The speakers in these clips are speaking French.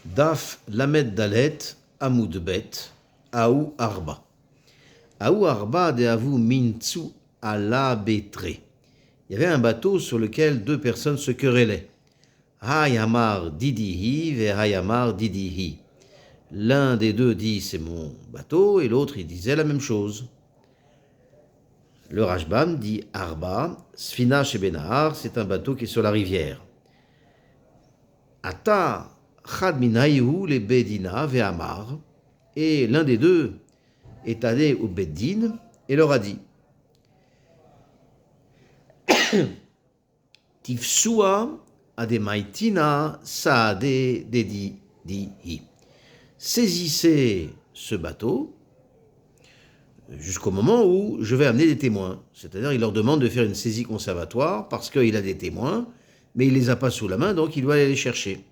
Daf Lamed Dalet Amoud Bet Aou Arba. Aou Arba de Avou Mintsu Ala Betre. Il y avait un bateau sur lequel deux personnes se querellaient. Hayamar Didihi ve Hayamar Didihi. L'un des deux dit c'est mon bateau et l'autre il disait la même chose. Le Rashbam dit Arba, Sfina chez Benahar, c'est un bateau qui est sur la rivière. Ata Chad Minaïhu le Bedina ve'amar, et l'un des deux est allé au Beddin et leur a dit Tifsua ademaitina saade dedi dihi. Saisissez ce bateau jusqu'au moment où je vais amener des témoins. C'est-à-dire, il leur demande de faire une saisie conservatoire parce qu'il a des témoins, mais il ne les a pas sous la main, donc il doit aller les chercher.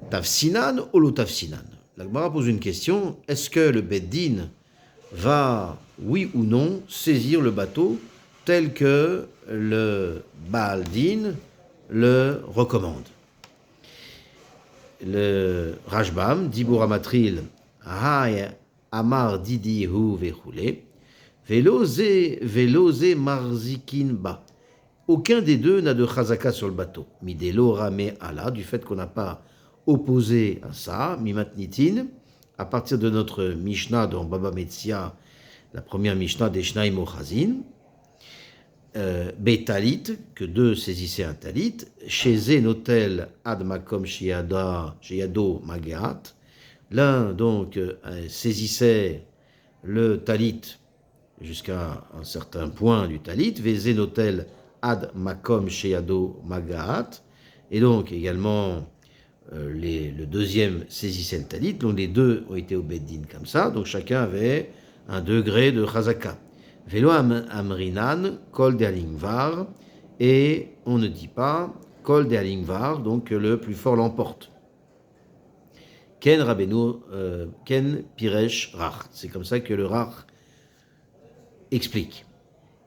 Tafsinan ou lo tafsinan. La Gemara pose une question, est-ce que le Beddin va, oui ou non, saisir le bateau tel que le Baal Din le recommande? Le Rashbam, Dibur Matril, Hay Amar Didi Hu Vechule, Velose Marzikin Ba. Aucun des deux n'a de chazaka sur le bateau. Midelo Rame Allah, du fait qu'on n'a pas opposé à ça, Mimatnitin, à partir de notre Mishnah dans Baba Metzia, la première Mishnah des Shnaim Ochazin, Betalit, que deux saisissaient un talit, chez Zenotel Ad Makom Sheyado Mageat, l'un donc saisissait le talit jusqu'à un certain point du talit, Vezenotel Ad Makom Sheyado Magaat, et donc également le deuxième saisissait le talit, donc les deux ont été au Beddin comme ça, donc chacun avait un degré de chazaka. Velo amrinan, kol de alingvar, et on ne dit pas kol de alingvar, donc que le plus fort l'emporte. Ken Rabenu, Ken Piresh Rach. C'est comme ça que le Rach explique.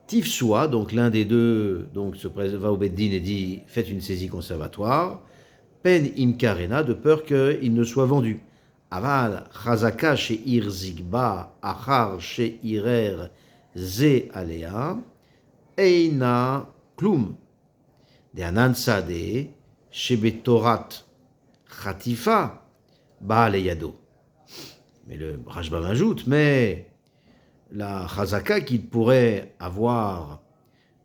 Tifsua, donc l'un des deux donc va au Beddin et dit faites une saisie conservatoire. Pen imkarena, de peur qu'il ne soit vendu. Aval chazaka chez irzigba achar chez irer ze alea eina klum de anansade chez betorat chatifa ba yado. Mais le Rashbam ajoute, mais la chazaka qu'il pourrait avoir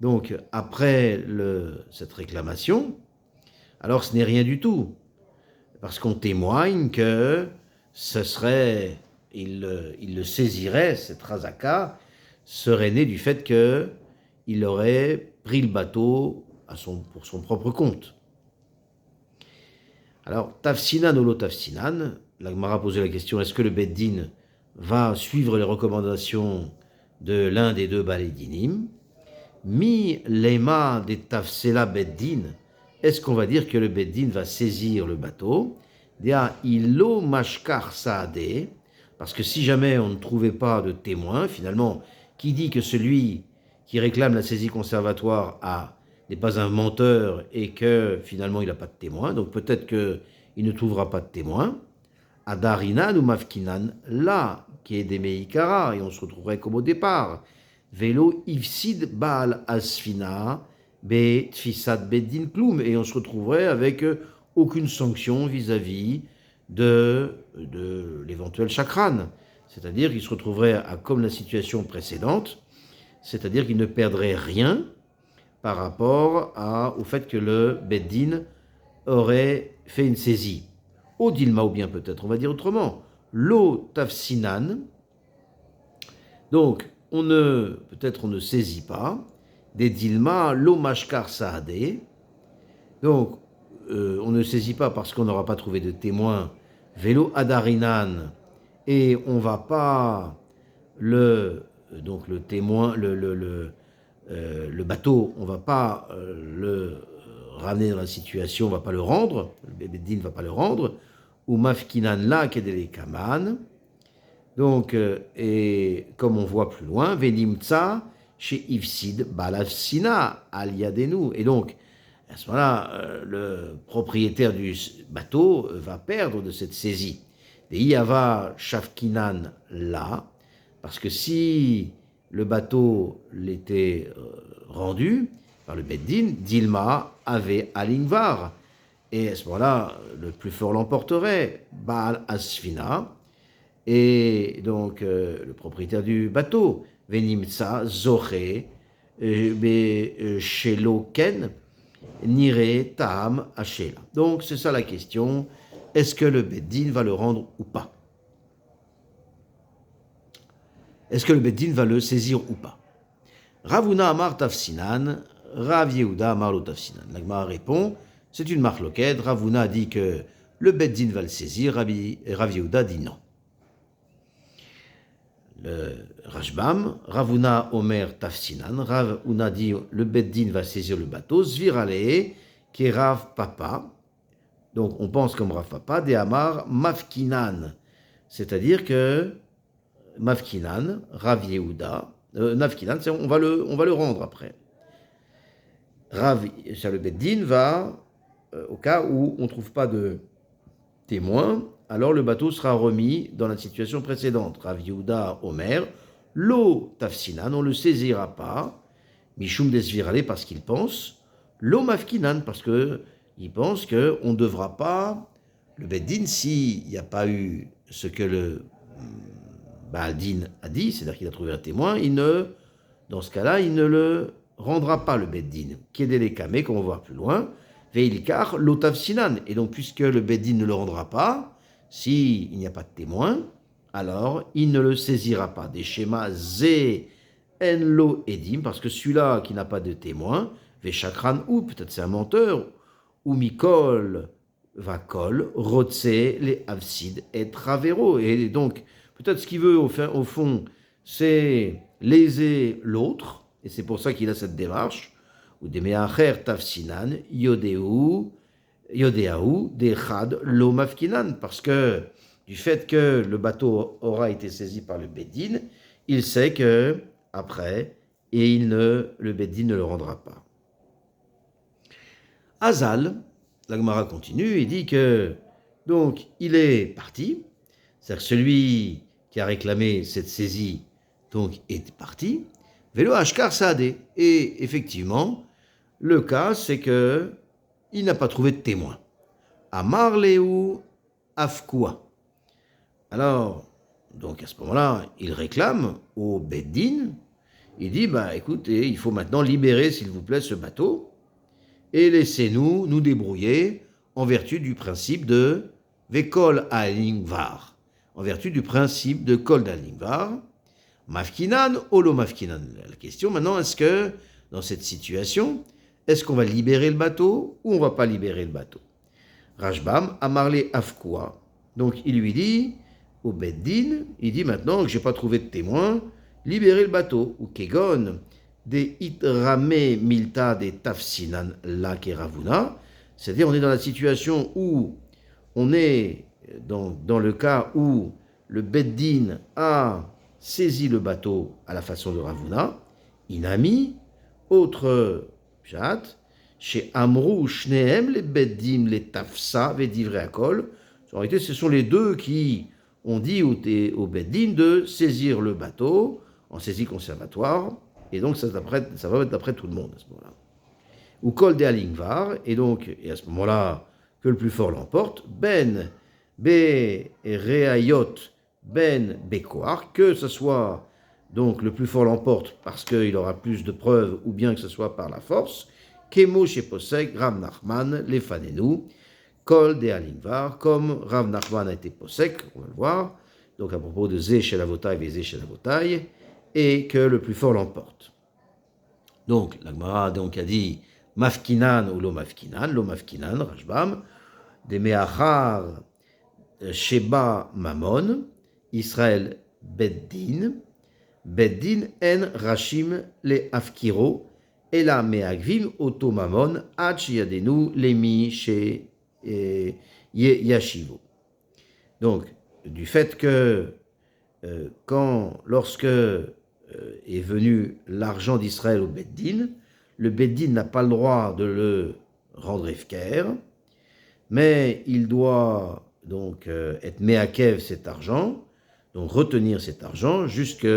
donc après cette réclamation, alors ce n'est rien du tout, parce qu'on témoigne que ce serait, il le saisirait, cette chazaka serait née du fait qu'il aurait pris le bateau pour son propre compte. Alors, tafsinan ou lo tafsinan, la Gemara a posé la question, est-ce que le Beddin va suivre les recommandations de l'un des deux Balédinim? Mi lema de tafsela Beddin, est-ce qu'on va dire que le Beddin va saisir le bateau? Dia ilo mashkar saade, parce que si jamais on ne trouvait pas de témoin, finalement, qui dit que celui qui réclame la saisie conservatoire n'est pas un menteur et que finalement il n'a pas de témoin, donc peut-être qu'il ne trouvera pas de témoin. Adarinan ou mafkinan, là, qui est des meikara, et on se retrouverait comme au départ. Velo ifsid baal asfina, be tfisat beddin klum, et on se retrouverait avec aucune sanction vis-à-vis de l'éventuel chakran. C'est-à-dire qu'il se retrouverait comme la situation précédente, c'est-à-dire qu'il ne perdrait rien par rapport au fait que le Beddin aurait fait une saisie. Au dilma, ou bien peut-être, on va dire autrement, lo tafsinan, donc peut-être on ne saisit pas, des dilma, lo mashkar saade, donc on ne saisit pas parce qu'on n'aura pas trouvé de témoin, velo adarinan, et on va pas le témoin, le bateau, on va pas le ramener dans la situation, on va pas le rendre, le Beddin ne va pas le rendre, ou mafkinan la kedele kaman. Donc, et comme on voit plus loin, venimtsa chez ifsid balafsina al yadenu. Et donc, À ce moment-là, le propriétaire du bateau va perdre de cette saisie. Et Yava Shafkinan là, parce que si le bateau l'était rendu par le Beddin, Dilma avait Alingvar. Et à ce moment-là, le plus fort l'emporterait, Baal Asfina, et donc le propriétaire du bateau, Venimtsa, Zoché, Sheloken, Nire, Taham, Ashela. Donc c'est ça la question, est-ce que le Beddin va le rendre ou pas? Est-ce que le Beddin va le saisir ou pas? Ravuna Amar Tafsinan, Rav Yehuda Amar lo Tafsinan. L'Agmara répond, c'est une marloquette. Ravuna dit que le Beddin va le saisir, Rav Yehuda dit non. Le Rashbam, Ravuna Omer Tafsinan, Ravuna dit le Beddin va saisir le bateau, Zvirale, qui est Rav Papa. Donc on pense comme Rav Papa, de Amar Mafkinan. C'est-à-dire que Mafkinan, Rav Yehuda, Nafkinan, on va le rendre après. Le Beddin va, au cas où on ne trouve pas de témoin, alors le bateau sera remis dans la situation précédente. Rav Yehuda Omer, Lo Tafsinan, on ne le saisira pas, Mishum Desvirale parce qu'il pense, Lo Mafkinan parce qu'il pense qu'on ne devra pas, le Beddin, s'il n'y a pas eu ce que le Baaldin a dit, c'est-à-dire qu'il a trouvé un témoin, dans ce cas-là, il ne le rendra pas, le Beddin. Kedele Kame, comme on va voir plus loin, Veilkar Lotavsinan. Et donc, puisque le Beddin ne le rendra pas, s'il n'y a pas de témoin, alors il ne le saisira pas. Des schémas Ze Enlo Edim, parce que celui-là qui n'a pas de témoin, Veshakran ou peut-être c'est un menteur, ou Mikol Vakol, Rotse, les Avsid et Travero. Et donc, peut-être ce qu'il veut au fond, c'est léser l'autre, et c'est pour ça qu'il a cette démarche, ou des meacher tafsinan, yodeaou, dechad, lo mafkinan, parce que du fait que le bateau aura été saisi par le Beddin, il sait que après, le Beddin ne le rendra pas. Azal, la Gemara continue et dit que donc il est parti, c'est-à-dire que celui qui a réclamé cette saisie donc est parti. Vélo Ashkar Saadé. Et effectivement, le cas c'est que il n'a pas trouvé de témoin. Amar Leu Afkoua. Alors, donc à ce moment-là, il réclame au Beddin. Il dit écoutez, il faut maintenant libérer, s'il vous plaît, ce bateau et laissez-nous nous débrouiller en vertu du principe de Vekol Alingvar, en vertu du principe de Kol Alingvar, Mafkinan, Olo Mafkinan. La question maintenant, est-ce que dans cette situation, est-ce qu'on va libérer le bateau ou on ne va pas libérer le bateau? Rashbam, Amarle Afkoua. Donc il lui dit, au Beddin, il dit maintenant que je n'ai pas trouvé de témoin, libérez le bateau. Ou Kegon, des Itrame Milta des Tafsinan la Keravuna, c'est-à-dire on est dans la situation où on est dans le cas où le Beddin a saisi le bateau à la façon de Ravuna, Inami, autre chat, chez Amrou Shnehem, les Beddim, les Tafsa, Vedivre Akol. En réalité, ce sont les deux qui ont dit au Beddin de saisir le bateau en saisie conservatoire, et donc ça va être d'après tout le monde à ce moment-là. Ou Kol de Alingvar, et à ce moment-là, que le plus fort l'emporte, Ben, Be Reayot, Ben Bekoar, que ce soit donc le plus fort l'emporte parce qu'il aura plus de preuves, ou bien que ce soit par la force, Kemo chez Posek, Rav Nachman, Lefanenu, Kol de Alingvar, comme Rav Nachman a été Posek, on va le voir, donc à propos de Zé chez la Votaille et Zé chez la Votaille, et que le plus fort l'emporte. Donc, la Gemara a dit Mafkinan ou lo Mafkinan, Rashbam, de Meachar Sheba Mamon, Israël Beddin en Rashim le Afkiro, et la Meagvim Otomamon, Hach Yadenu Lemi chez Yashivo. Donc, du fait que lorsque est venu l'argent d'Israël au Beddin, le Beddin n'a pas le droit de le rendre Efker, mais il doit donc être Meakev cet argent, donc retenir cet argent, jusque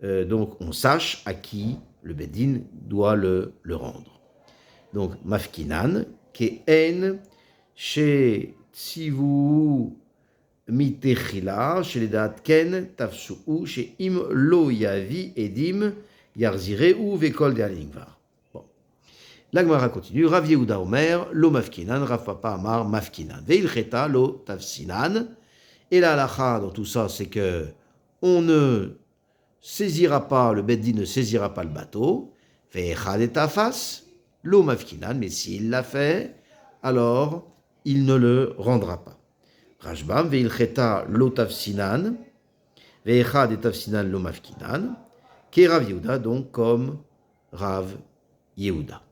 donc on sache à qui le Bedin doit le rendre. Donc Mafkinan, Ke'en, chez Tzivu Mitechila, chez les dates Ken, Tafsuu, chez Im Lo Yavi Edim, Yarzireu Vekol de Alingvar. Bon. La Gemara continue. Rav Yehuda Omer, Lo Mafkinan, Rav Papa Amar Mafkinan. Veilcheta Lo Tafsinan. Et la halacha dans tout ça, c'est que on ne saisira pas, le Beddin ne saisira pas le bateau. Ve'echad et tafas, Lo Mafkinan. Mais s'il l'a fait, alors il ne le rendra pas. Rashbam, ve'ilcheta Lo Tafsinan. Ve'echad et tafsinan Lo Mafkinan. Qui est Rav Yehuda, donc comme Rav Yehuda.